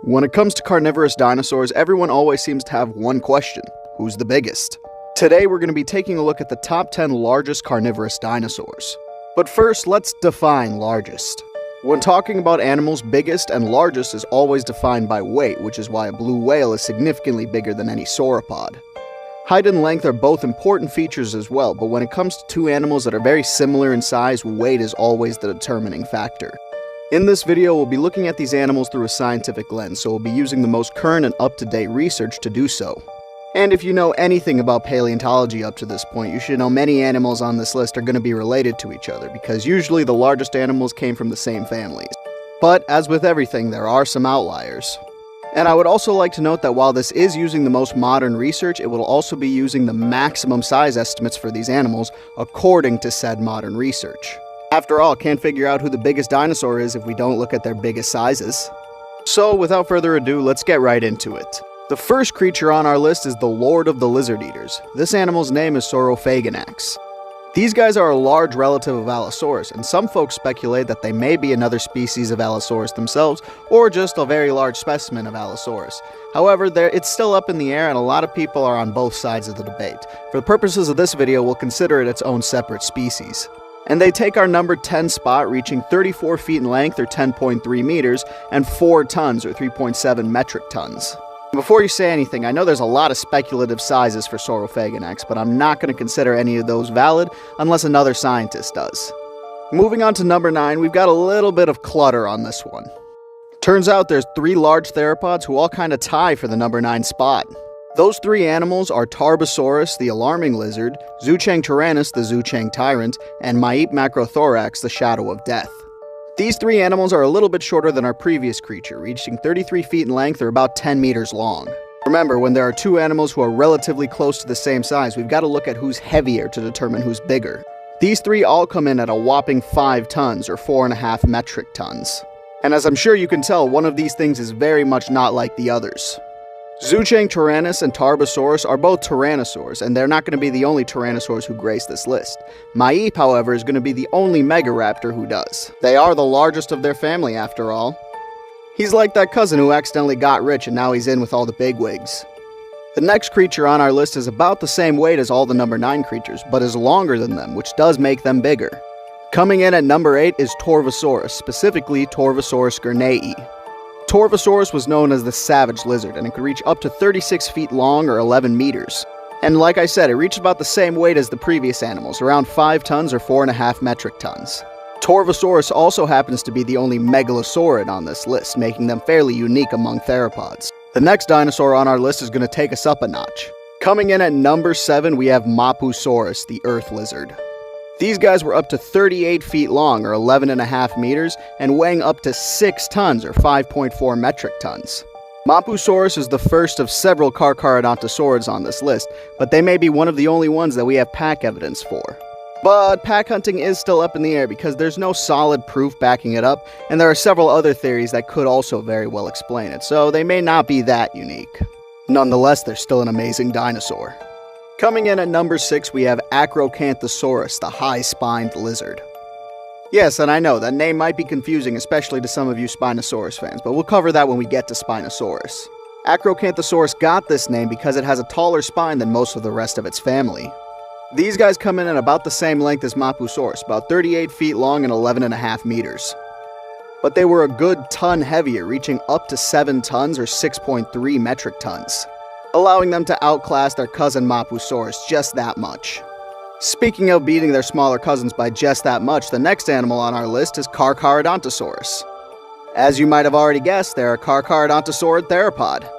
When it comes to carnivorous dinosaurs, everyone always seems to have one question: who's the biggest? Today we're going to be taking a look at the top 10 largest carnivorous dinosaurs. But first, let's define largest. When talking about animals, biggest and largest is always defined by weight, which is why a blue whale is significantly bigger than any sauropod. Height and length are both important features as well, but when it comes to two animals that are very similar in size, weight is always the determining factor. In this video, we'll be looking at these animals through a scientific lens, so we'll be using the most current and up-to-date research to do so. And if you know anything about paleontology up to this point, you should know many animals on this list are going to be related to each other, because usually the largest animals came from the same families. But, as with everything, there are some outliers. And I would also like to note that while this is using the most modern research, it will also be using the maximum size estimates for these animals according to said modern research. After all, can't figure out who the biggest dinosaur is if we don't look at their biggest sizes. So, without further ado, let's get right into it. The first creature on our list is the Lord of the Lizard Eaters. This animal's name is Saurophaganax. These guys are a large relative of Allosaurus, and some folks speculate that they may be another species of Allosaurus themselves, or just a very large specimen of Allosaurus. However, it's still up in the air, and a lot of people are on both sides of the debate. For the purposes of this video, we'll consider it its own separate species. And they take our number 10 spot, reaching 34 feet in length, or 10.3 meters, and 4 tons, or 3.7 metric tons. Before you say anything, I know there's a lot of speculative sizes for Saurophaganax, but I'm not going to consider any of those valid unless another scientist does. Moving on to number 9, we've got a little bit of clutter on this one. Turns out there's 3 large theropods who all kind of tie for the number 9 spot. Those 3 animals are Torvosaurus, the alarming lizard, Zhucheng tyrannus, the Zhucheng tyrant, and Macrothorax, the shadow of death. These 3 animals are a little bit shorter than our previous creature, reaching 33 feet in length or about 10 meters long. Remember, when there are 2 animals who are relatively close to the same size, we've got to look at who's heavier to determine who's bigger. These 3 all come in at a whopping 5 tons or 4.5 metric tons. And as I'm sure you can tell, one of these things is very much not like the others. Zhucheng tyrannus and Torvosaurus are both tyrannosaurs, and they're not going to be the only tyrannosaurs who grace this list. Maip, however, is going to be the only megaraptor who does. They are the largest of their family, after all. He's like that cousin who accidentally got rich and now he's in with all the bigwigs. The next creature on our list is about the same weight as all the number 9 creatures, but is longer than them, which does make them bigger. Coming in at number 8 is Torvosaurus, specifically Torvosaurus gurnei. Torvosaurus was known as the savage lizard, and it could reach up to 36 feet long or 11 meters. And like I said, it reached about the same weight as the previous animals, around 5 tons or 4.5 metric tons. Torvosaurus also happens to be the only megalosaurid on this list, making them fairly unique among theropods. The next dinosaur on our list is going to take us up a notch. Coming in at number 7, we have Mapusaurus, the earth lizard. These guys were up to 38 feet long, or 11.5 meters, and weighing up to 6 tons, or 5.4 metric tons. Mapusaurus is the first of several Carcharodontosaurus on this list, but they may be one of the only ones that we have pack evidence for. But pack hunting is still up in the air because there's no solid proof backing it up, and there are several other theories that could also very well explain it, so they may not be that unique. Nonetheless, they're still an amazing dinosaur. Coming in at number 6, we have Acrocanthosaurus, the high-spined lizard. Yes, and I know, that name might be confusing, especially to some of you Spinosaurus fans, but we'll cover that when we get to Spinosaurus. Acrocanthosaurus got this name because it has a taller spine than most of the rest of its family. These guys come in at about the same length as Mapusaurus, about 38 feet long and 11.5 meters. But they were a good ton heavier, reaching up to 7 tons or 6.3 metric tons. Allowing them to outclass their cousin Mapusaurus just that much. Speaking of beating their smaller cousins by just that much, the next animal on our list is Carcharodontosaurus. As you might have already guessed, they're a Carcharodontosaurid theropod.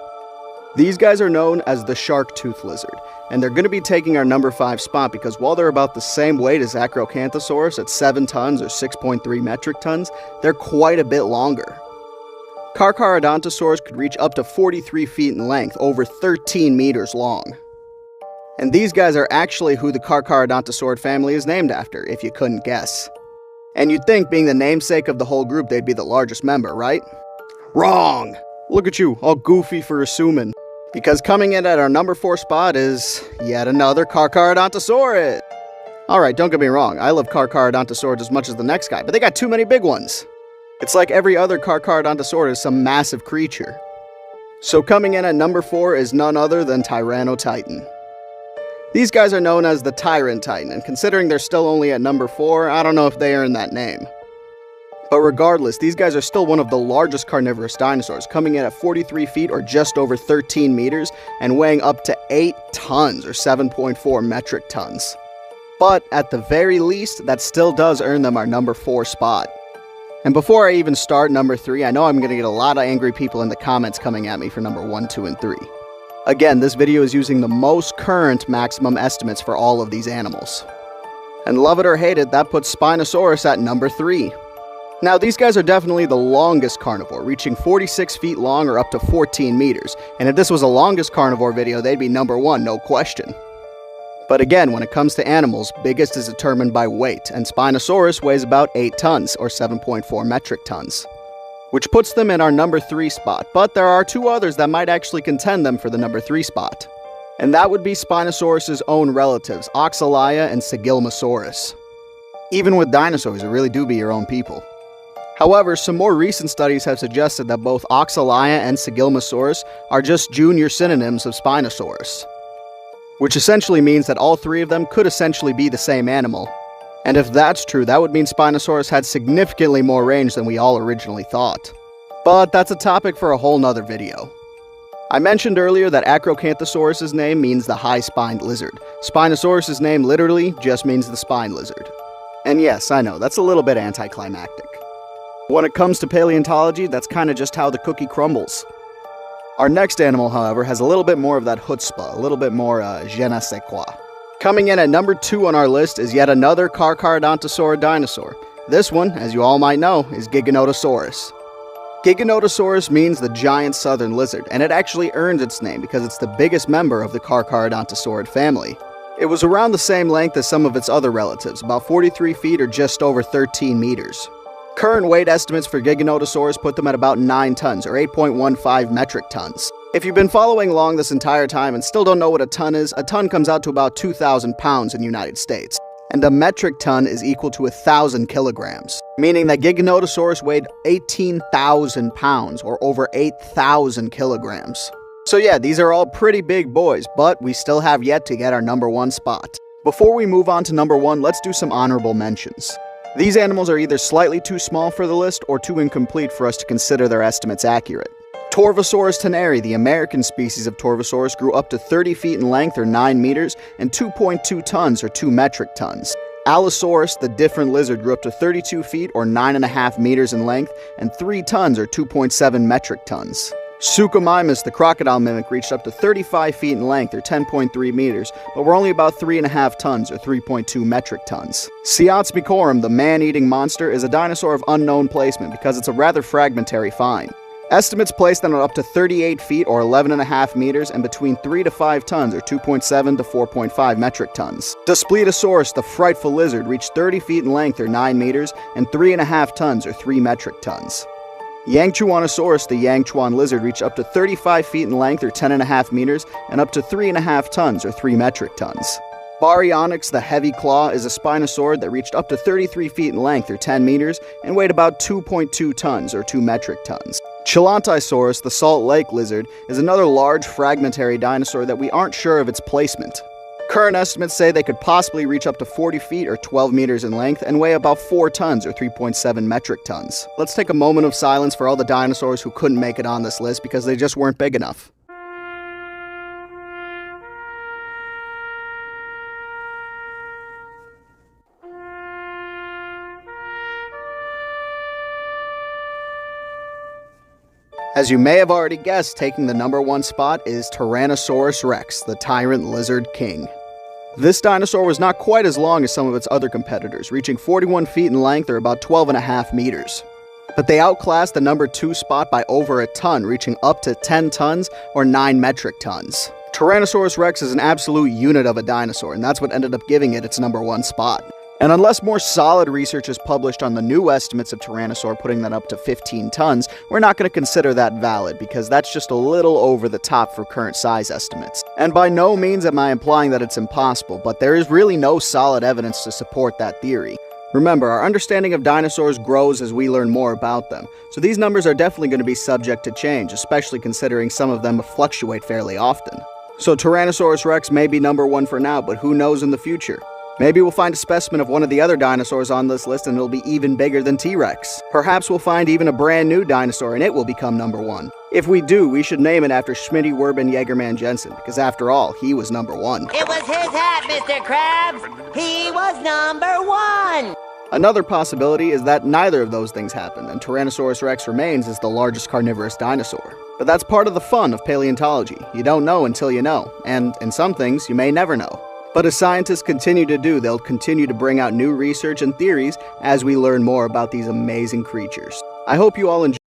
These guys are known as the shark-tooth lizard, and they're going to be taking our number 5 spot because while they're about the same weight as Acrocanthosaurus at 7 tons or 6.3 metric tons, they're quite a bit longer. Carcharodontosaurus could reach up to 43 feet in length, over 13 meters long. And these guys are actually who the Carcharodontosaurid family is named after, if you couldn't guess. And you'd think, being the namesake of the whole group, they'd be the largest member, right? Wrong! Look at you, all goofy for assuming. Because coming in at our number 4 spot is yet another Carcharodontosaurid. Alright, don't get me wrong, I love Carcharodontosaurus as much as the next guy, but they got too many big ones. It's like every other Carcharodontosaurus is some massive creature. So coming in at number 4 is none other than Tyrannotitan. These guys are known as the Tyrant Titan, and considering they're still only at number 4, I don't know if they earn that name. But regardless, these guys are still one of the largest carnivorous dinosaurs, coming in at 43 feet or just over 13 meters, and weighing up to 8 tons or 7.4 metric tons. But at the very least, that still does earn them our number 4 spot. And before I even start number 3, I know I'm going to get a lot of angry people in the comments coming at me for number 1, 2, and 3. Again, this video is using the most current maximum estimates for all of these animals. And love it or hate it, that puts Spinosaurus at number 3. Now, these guys are definitely the longest carnivore, reaching 46 feet long or up to 14 meters. And if this was a longest carnivore video, they'd be number 1, no question. But again, when it comes to animals, biggest is determined by weight, and Spinosaurus weighs about 8 tons, or 7.4 metric tons. Which puts them in our number 3 spot, but there are 2 others that might actually contend them for the number 3 spot. And that would be Spinosaurus' own relatives, Oxalia and Sigilmosaurus. Even with dinosaurs, it really do be your own people. However, some more recent studies have suggested that both Oxalia and Sigilmosaurus are just junior synonyms of Spinosaurus. Which essentially means that all 3 of them could essentially be the same animal. And if that's true, that would mean Spinosaurus had significantly more range than we all originally thought. But that's a topic for a whole nother video. I mentioned earlier that Acrocanthosaurus' name means the high-spined lizard. Spinosaurus' name literally just means the spine lizard. And yes, I know, that's a little bit anticlimactic. When it comes to paleontology, that's kinda just how the cookie crumbles. Our next animal, however, has a little bit more of that chutzpah, a little bit more je ne sais quoi. Coming in at number 2 on our list is yet another Carcharodontosaurus dinosaur. This one, as you all might know, is Giganotosaurus. Giganotosaurus means the giant southern lizard, and it actually earns its name because it's the biggest member of the Carcharodontosaurid family. It was around the same length as some of its other relatives, about 43 feet or just over 13 meters. Current weight estimates for Giganotosaurus put them at about 9 tons, or 8.15 metric tons. If you've been following along this entire time and still don't know what a ton is, a ton comes out to about 2,000 pounds in the United States. And a metric ton is equal to 1,000 kilograms, meaning that Giganotosaurus weighed 18,000 pounds, or over 8,000 kilograms. So yeah, these are all pretty big boys, but we still have yet to get our number 1 spot. Before we move on to number 1, let's do some honorable mentions. These animals are either slightly too small for the list or too incomplete for us to consider their estimates accurate. Torvosaurus teneri, the American species of Torvosaurus, grew up to 30 feet in length or 9 meters and 2.2 tons or 2 metric tons. Allosaurus, the different lizard, grew up to 32 feet or 9.5 meters in length and 3 tons or 2.7 metric tons. Suchomimus, the crocodile mimic, reached up to 35 feet in length or 10.3 meters, but were only about 3.5 tons or 3.2 metric tons. Siatsmicorum, the man-eating monster, is a dinosaur of unknown placement because it's a rather fragmentary find. Estimates place them at up to 38 feet or 11.5 meters and between 3 to 5 tons or 2.7 to 4.5 metric tons. Daspletosaurus, the frightful lizard, reached 30 feet in length or 9 meters and 3.5 tons or 3 metric tons. Yangchuanosaurus, the Yangchuan lizard, reached up to 35 feet in length or 10.5 meters and up to 3.5 tons or 3 metric tons. Baryonyx, the heavy claw, is a spinosaurid that reached up to 33 feet in length or 10 meters and weighed about 2.2 tons or 2 metric tons. Chelantosaurus, the Salt Lake lizard, is another large fragmentary dinosaur that we aren't sure of its placement. Current estimates say they could possibly reach up to 40 feet or 12 meters in length and weigh about 4 tons or 3.7 metric tons. Let's take a moment of silence for all the dinosaurs who couldn't make it on this list because they just weren't big enough. As you may have already guessed, taking the number 1 spot is Tyrannosaurus rex, the tyrant lizard king. This dinosaur was not quite as long as some of its other competitors, reaching 41 feet in length or about 12.5 meters. But they outclassed the number 2 spot by over a ton, reaching up to 10 tons or 9 metric tons. Tyrannosaurus rex is an absolute unit of a dinosaur, and that's what ended up giving it its number 1 spot. And unless more solid research is published on the new estimates of Tyrannosaur putting that up to 15 tons, we're not going to consider that valid because that's just a little over the top for current size estimates. And by no means am I implying that it's impossible, but there is really no solid evidence to support that theory. Remember, our understanding of dinosaurs grows as we learn more about them, so these numbers are definitely going to be subject to change, especially considering some of them fluctuate fairly often. So Tyrannosaurus rex may be number 1 for now, but who knows in the future? Maybe we'll find a specimen of one of the other dinosaurs on this list and it'll be even bigger than T-Rex. Perhaps we'll find even a brand new dinosaur and it will become number 1. If we do, we should name it after Schmitty Werben Jagerman Jensen, because after all, he was number 1. It was his hat, Mr. Krabs! He was number 1! Another possibility is that neither of those things happened, and Tyrannosaurus rex remains as the largest carnivorous dinosaur. But that's part of the fun of paleontology. You don't know until you know, and in some things, you may never know. But as scientists continue to do, they'll continue to bring out new research and theories as we learn more about these amazing creatures. I hope you all enjoy.